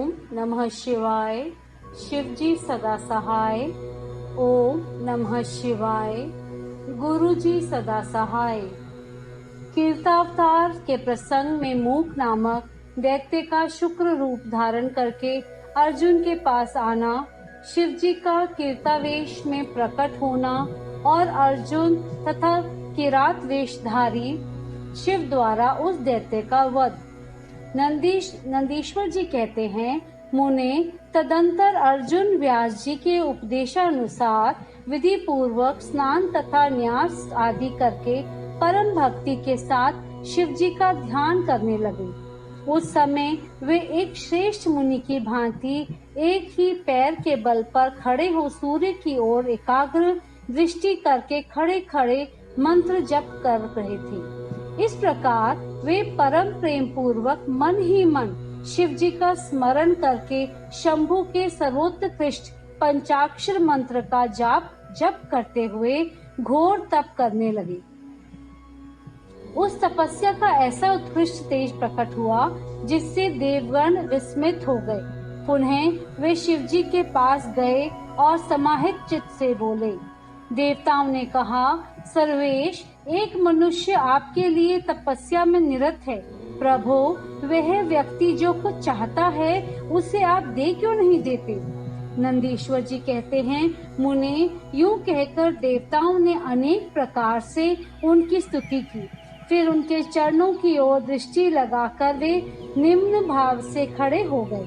ओम नमः शिवाय। शिव जी सदा सहाय। ओम नमः शिवाय। गुरु जी सदा सहाय। कीर्तावतार के प्रसंग में मूक नामक दैत्य का शुक्र रूप धारण करके अर्जुन के पास आना, शिव जी का कीर्तावेश में प्रकट होना और अर्जुन तथा किरात वेशधारी शिव द्वारा उस दैत्य का वध। नंदीश्वर जी कहते हैं, मुने तदंतर अर्जुन व्यास जी के उपदेशानुसार विधि पूर्वक स्नान तथा न्यास आदि करके परम भक्ति के साथ शिव जी का ध्यान करने लगे। उस समय वे एक श्रेष्ठ मुनि की भांति एक ही पैर के बल पर खड़े हो सूर्य की ओर एकाग्र दृष्टि करके खड़े खड़े मंत्र जप कर रहे थे। इस प्रकार वे परम प्रेम पूर्वक मन ही मन शिव जी का स्मरण करके शंभु के सर्वोत्कृष्ट पंचाक्षर मंत्र का जप करते हुए घोर तप करने लगे। उस तपस्या का ऐसा उत्कृष्ट तेज प्रकट हुआ जिससे देवगण विस्मित हो गए। पुनः वे शिव जी के पास गए और समाहित चित्त से बोले। देवताओं ने कहा, सर्वेश, एक मनुष्य आपके लिए तपस्या में निरत है। प्रभु, वह व्यक्ति जो कुछ चाहता है उसे आप दे क्यों नहीं देते? नंदीश्वर जी कहते हैं, मुने, यूं कहकर देवताओं ने अनेक प्रकार से उनकी स्तुति की। फिर उनके चरणों की ओर दृष्टि लगाकर वे निम्न भाव से खड़े हो गए।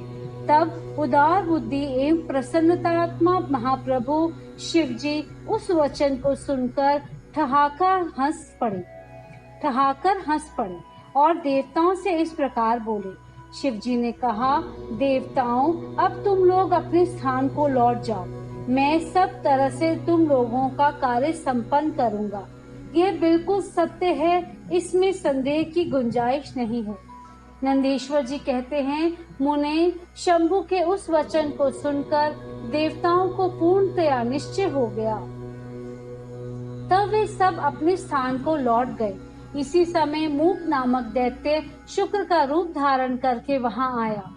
तब उदार बुद्धि एवं प्रसन्नतात्मा महाप्रभु शिव जी उस वचन को सुनकर ठहाकर हंस पड़े और देवताओं से इस प्रकार बोले। शिव जी ने कहा, देवताओं, अब तुम लोग अपने स्थान को लौट जाओ। मैं सब तरह से तुम लोगों का कार्य संपन्न करूंगा। यह बिल्कुल सत्य है, इसमें संदेह की गुंजाइश नहीं है। नंदीश्वर जी कहते हैं, मुने, शंभु के उस वचन को सुनकर देवताओं को पूर्णतया निश्चय हो गया। तब वे सब अपने स्थान को लौट गए। इसी समय मूक नामक दैत्य शुक्र का रूप धारण करके वहां आया।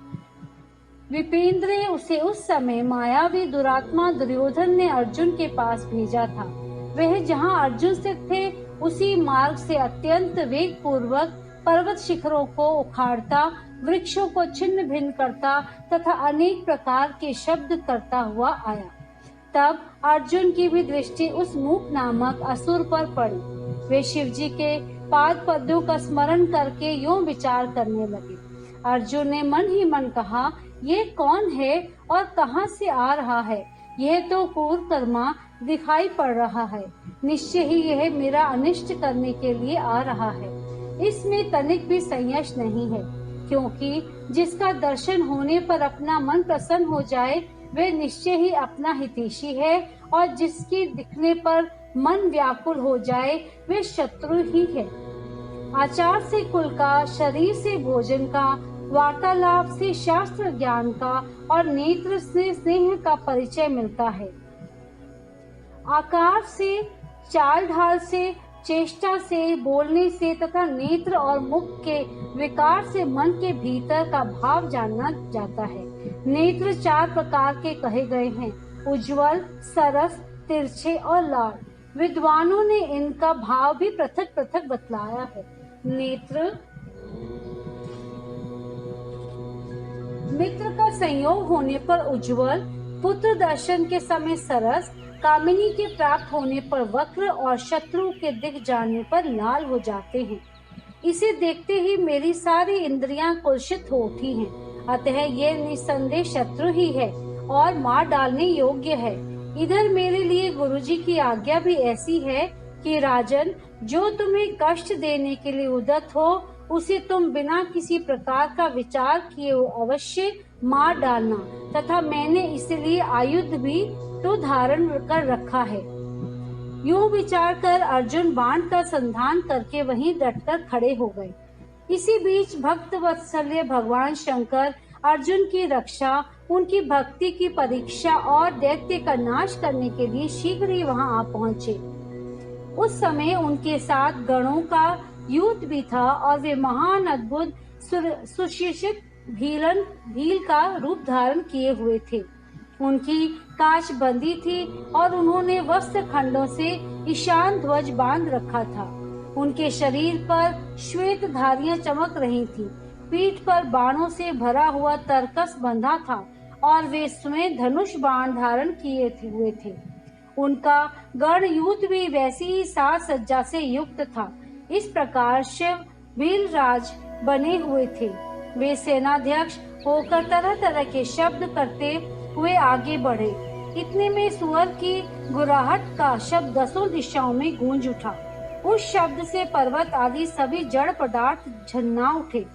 विपेंद्र उसे उस समय मायावी दुरात्मा दुर्योधन ने अर्जुन के पास भेजा था। वह जहां अर्जुन स्थित थे उसी मार्ग से अत्यंत वेग पूर्वक पर्वत शिखरों को उखाड़ता, वृक्षों को छिन्न भिन्न करता तथा अनेक प्रकार के शब्द करता हुआ आया। तब अर्जुन की भी दृष्टि उस मूक नामक असुर पर पड़ी। वे शिव जी के पाद पद्मों का स्मरण करके यूं विचार करने लगे। अर्जुन ने मन ही मन कहा, ये कौन है और कहां से आ रहा है? यह तो क्रूरकर्मा दिखाई पड़ रहा है। निश्चय ही यह मेरा अनिष्ट करने के लिए आ रहा है। इसमें तनिक भी संयश नहीं है, क्योंकि जिसका दर्शन होने पर अपना मन प्रसन्न हो जाए वह निश्चय ही अपना हितैषी है, और जिसकी दिखने पर मन व्याकुल हो जाए वह शत्रु ही है। आचार से कुल का, शरीर से भोजन का, वार्तालाप से शास्त्र ज्ञान का और नेत्र से स्नेह का परिचय मिलता है। आकार से, चाल ढाल से, चेष्टा से, बोलने से तथा नेत्र और मुख के विकार से मन के भीतर का भाव जाना जाता है। नेत्र 4 प्रकार के कहे गए हैं, उज्ज्वल, सरस, तिरछे और लाल। विद्वानों ने इनका भाव भी पृथक पृथक बतलाया है। नेत्र मित्र का संयोग होने पर उज्ज्वल, पुत्र दर्शन के समय सरस, कामिनी के प्राप्त होने पर वक्र और शत्रु के दिख जाने पर लाल हो जाते हैं। इसे देखते ही मेरी सारी इंद्रियां कुलसित हो उठी हैं। अतः ये निसंदेह शत्रु ही है और मार डालने योग्य है। इधर मेरे लिए गुरुजी की आज्ञा भी ऐसी है कि राजन, जो तुम्हें कष्ट देने के लिए उद्यत हो उसे तुम बिना किसी प्रकार का विचार किए अवश्य मार डालना, तथा मैंने इसलिए आयुध भी तो धारण कर रखा है। यूं विचार कर अर्जुन बाण का संधान करके वहीं डटकर खड़े हो गए। इसी बीच भक्त वत्सल्य भगवान शंकर अर्जुन की रक्षा, उनकी भक्ति की परीक्षा और दैत्य का नाश करने के लिए शीघ्र ही वहां आ पहुंचे। उस समय उनके साथ गणों का युद्ध भी था और वे महान अद्भुत सुशिक्षित भील का रूप धारण किए हुए थे। उनकी कांच बंदी थी और उन्होंने वस्त्र खंडों से ईशान ध्वज बांध रखा था। उनके शरीर पर श्वेत धारियां चमक रही थीं। पीठ पर बाणों से भरा हुआ तरकस बंधा था और वे स्वयं धनुष बाण धारण किए हुए थे। उनका गणयूथ भी वैसी ही साज सज्जा से युक्त था। इस प्रकार शिव भीलराज बने हुए थे। वे सेनाध्यक्ष होकर तरह तरह के शब्द करते हुए आगे बढ़े। इतने में सुअर की गुर्राहट का शब्द 10 दिशाओं में गूंज उठा। उस शब्द से पर्वत आदि सभी जड़ पदार्थ झन्ना उठे।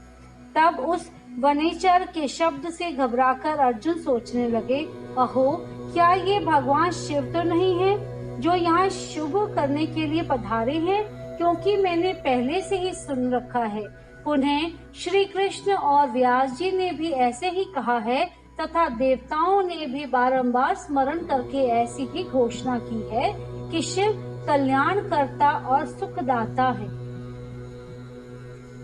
तब उस वनेचर के शब्द से घबराकर अर्जुन सोचने लगे, अहो, क्या ये भगवान शिव तो नहीं है जो यहाँ शुभ करने के लिए पधारे हैं? क्योंकि मैंने पहले से ही सुन रखा है। पुनः श्री कृष्ण और व्यास जी ने भी ऐसे ही कहा है तथा देवताओं ने भी बारंबार स्मरण करके ऐसी ही घोषणा की है कि शिव कल्याण करता और सुखदाता है।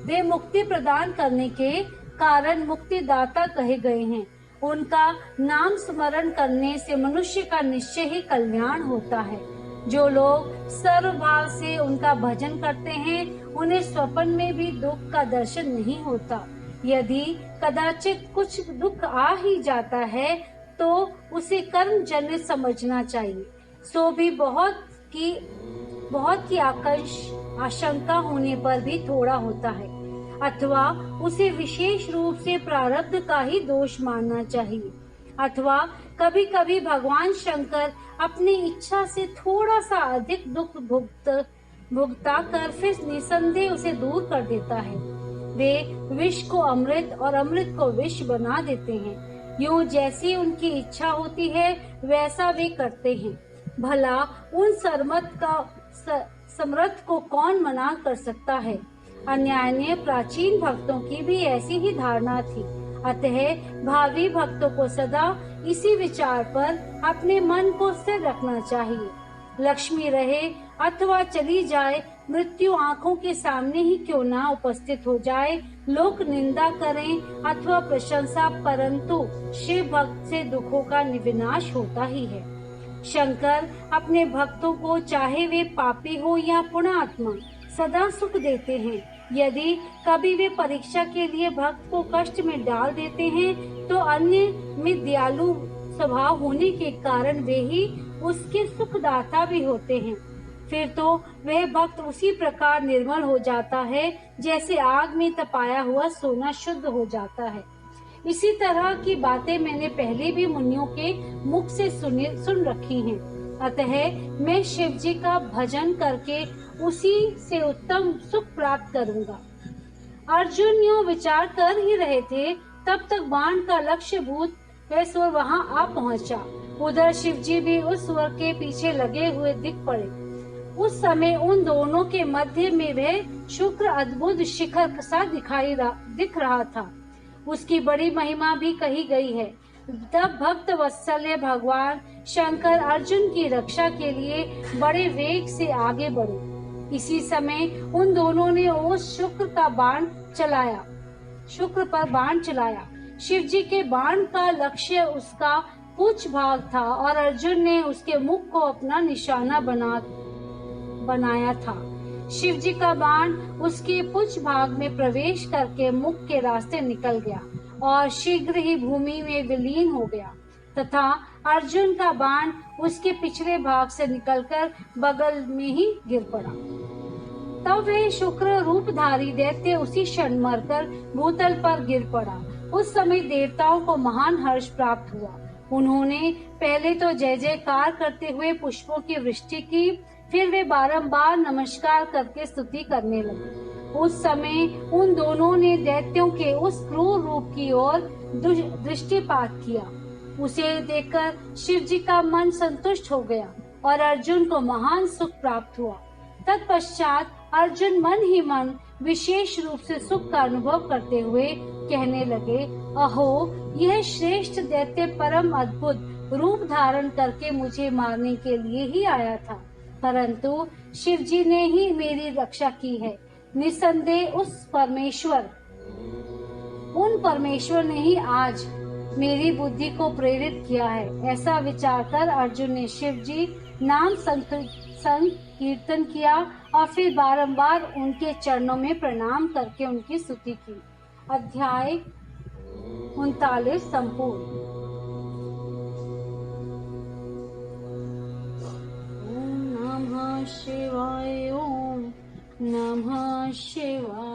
वे मुक्ति प्रदान करने के कारण मुक्तिदाता कहे गए हैं। उनका नाम स्मरण करने से मनुष्य का निश्चय ही कल्याण होता है। जो लोग सर्वभाव से उनका भजन करते हैं, उन्हें स्वप्न में भी दुख का दर्शन नहीं होता। यदि कदाचित कुछ दुख आ ही जाता है तो उसे कर्म जनित समझना चाहिए। सो भी बहुत की आशंका होने पर भी थोड़ा होता है, अथवा उसे विशेष रूप से प्रारब्ध का ही दोष मानना चाहिए। अथवा कभी कभी भगवान शंकर अपनी इच्छा से थोड़ा सा अधिक दुख भुगता कर फिर निसंदेह उसे दूर कर देता है। वे विष को अमृत और अमृत को विष बना देते हैं। यूं जैसी उनकी इच्छा होती है वैसा वे करते हैं। भला उन समर्थ को कौन मना कर सकता है? अन्यान्य प्राचीन भक्तों की भी ऐसी ही धारणा थी। अतः भावी भक्तों को सदा इसी विचार पर अपने मन को स्थिर रखना चाहिए। लक्ष्मी रहे अथवा चली जाए, मृत्यु आंखों के सामने ही क्यों ना उपस्थित हो जाए, लोग निंदा करें अथवा प्रशंसा, परंतु शिव भक्त से दुखों का विनाश होता ही है। शंकर अपने भक्तों को, चाहे वे पापी हो या पुण्यात्मा, सदा सुख देते हैं। यदि कभी वे परीक्षा के लिए भक्त को कष्ट में डाल देते हैं तो अन्य में दयालु स्वभाव होने के कारण वे ही उसके सुखदाता भी होते हैं। फिर तो वह भक्त उसी प्रकार निर्मल हो जाता है जैसे आग में तपाया हुआ सोना शुद्ध हो जाता है। इसी तरह की बातें मैंने पहले भी मुनियों के मुख से सुन रखी हैं। अतः मैं शिव जी का भजन करके उसी से उत्तम सुख प्राप्त करूंगा। अर्जुन यूं विचार कर ही रहे थे, तब तक बाण का लक्ष्य भूत वह सुअर वहां आ पहुंचा। उधर शिव जी भी उस सुअर के पीछे लगे हुए दिख पड़े। उस समय उन दोनों के मध्य में वह शुक्र अद्भुत शिखर सा दिख रहा था। उसकी बड़ी महिमा भी कही गई है। तब भक्त वत्सल्य भगवान शंकर अर्जुन की रक्षा के लिए बड़े वेग से आगे बढ़े। इसी समय उन दोनों ने उस शुक्र पर बाण चलाया। शिव जी के बाण का लक्ष्य उसका पुच्छ भाग था और अर्जुन ने उसके मुख को अपना निशाना बनाया था। शिव जी का बाण उसके पुच्छ भाग में प्रवेश करके मुख के रास्ते निकल गया और शीघ्र ही भूमि में विलीन हो गया, तथा अर्जुन का बाण उसके पिछले भाग से निकलकर बगल में ही गिर पड़ा। तब वह शुक्र रूपधारी दैत्य उसी क्षण मरकर भूतल पर गिर पड़ा। उस समय देवताओं को महान हर्ष प्राप्त हुआ। उन्होंने पहले तो जय जयकार करते हुए पुष्पों की वृष्टि की, फिर वे बारंबार नमस्कार करके स्तुति करने लगे। उस समय उन दोनों ने दैत्यों के उस क्रूर रूप की ओर दृष्टिपात किया। उसे देखकर शिव जी का मन संतुष्ट हो गया और अर्जुन को महान सुख प्राप्त हुआ। तत्पश्चात अर्जुन मन ही मन विशेष रूप से सुख का अनुभव करते हुए कहने लगे, अहो, यह श्रेष्ठ दैत्य परम अद्भुत रूप धारण करके मुझे मारने के लिए ही आया था, परंतु शिव जी ने ही मेरी रक्षा की है। निसंदेह उस परमेश्वर उन परमेश्वर ने ही आज मेरी बुद्धि को प्रेरित किया है। ऐसा विचार कर अर्जुन ने शिव जी नाम संकीर्तन किया और फिर बारंबार उनके चरणों में प्रणाम करके उनकी स्तुति की। अध्याय 39 संपूर्ण। ओम नमः शिवाय। ओम नमः शिवाय।